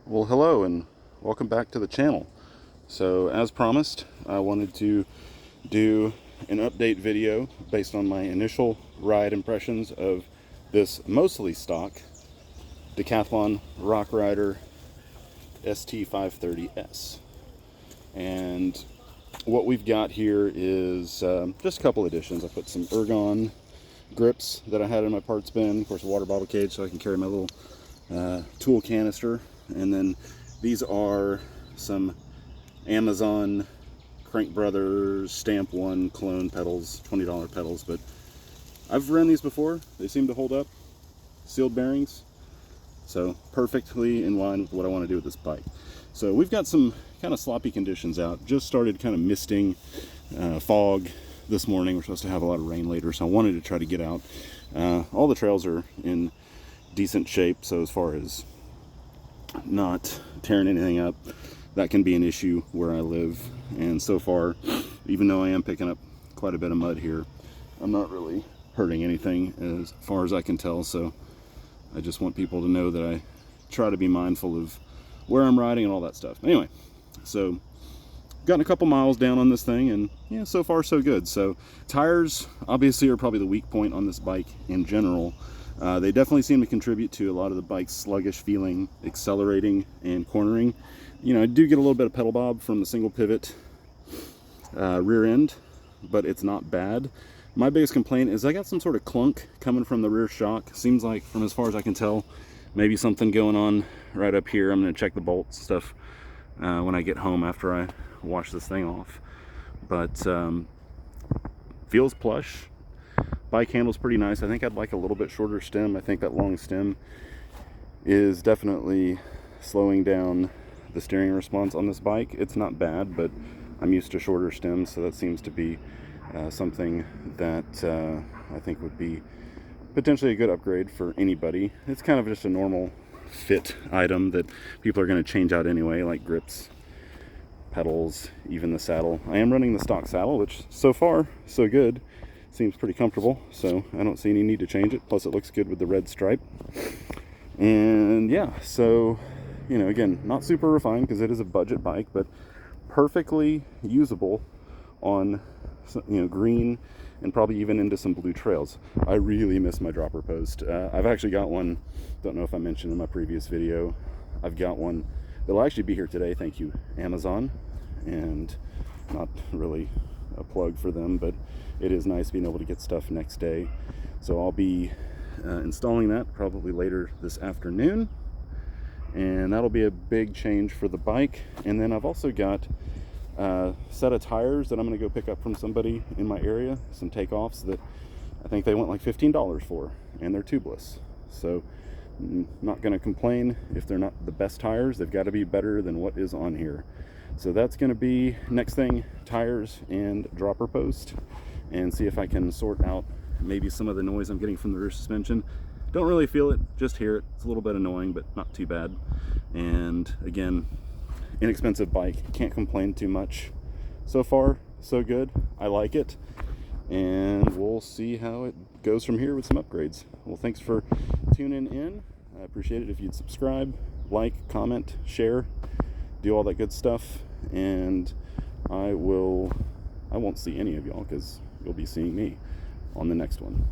Well, hello and welcome back to the channel. So as promised, I wanted to do an update video based on my initial ride impressions of this mostly stock Decathlon Rockrider ST530S. And what we've got here is just a couple additions. I put some ergon grips that I had in my parts bin, of course a water bottle cage so I can carry my little tool canister. And then these are some Amazon Crank Brothers Stamp 1 clone pedals, $20 pedals, but I've run these before. They seem to hold up. Sealed bearings, so perfectly in line with what I want to do with this bike. So we've got some kind of sloppy conditions out. Just started kind of misting, fog this morning. We're supposed to have a lot of rain later, so I wanted to try to get out. All the trails are in decent shape, so as far as not tearing anything up, that can be an issue where I live. And so far, even though I am picking up quite a bit of mud here, I'm not really hurting anything as far as I can tell. So I just want people to know that I try to be mindful of where I'm riding and all that stuff. Anyway, so gotten a couple miles down on this thing, and yeah, so far so good. So tires obviously are probably the weak point on this bike in general. They definitely seem to contribute to a lot of the bike's sluggish feeling, accelerating and cornering. You know, I do get a little bit of pedal bob from the single pivot rear end, but it's not bad. My biggest complaint is I got some sort of clunk coming from the rear shock. Seems like, from as far as I can tell, maybe something going on right up here. I'm going to check the bolts stuff when I get home after I wash this thing off. But feels plush. Bike handle's pretty nice. I think I'd like a little bit shorter stem. I think that long stem is definitely slowing down the steering response on this bike. It's not bad, but I'm used to shorter stems, so that seems to be something that I think would be potentially a good upgrade for anybody. It's kind of just a normal fit item that people are going to change out anyway, like grips, pedals, even the saddle. I am running the stock saddle, which so far so good. Seems pretty comfortable, so I don't see any need to change it. Plus it looks good with the red stripe. And yeah, so, you know, again, not super refined because it is a budget bike, but perfectly usable on, you know, green and probably even into some blue trails. I really miss my dropper post. I've actually got one, don't know if I mentioned in my previous video, I've got one that'll actually be here today. Thank you, Amazon. And not really a plug for them, but it is nice being able to get stuff next day. So I'll be installing that probably later this afternoon, and that'll be a big change for the bike. And then I've also got a set of tires that I'm going to go pick up from somebody in my area, some takeoffs that I think they went like $15 for, and they're tubeless. So I'm not going to complain if they're not the best tires. They've got to be better than what is on here. So that's going to be next thing, tires and dropper post, and see if I can sort out maybe some of the noise I'm getting from the rear suspension. Don't really feel it, just hear it. It's a little bit annoying, but not too bad. And again, inexpensive bike, can't complain too much. So far, so good. I like it, and we'll see how it goes from here with some upgrades. Well, thanks for tuning in. I appreciate it if you'd subscribe, like, comment, share, do all that good stuff. And I won't see any of y'all because you'll be seeing me on the next one.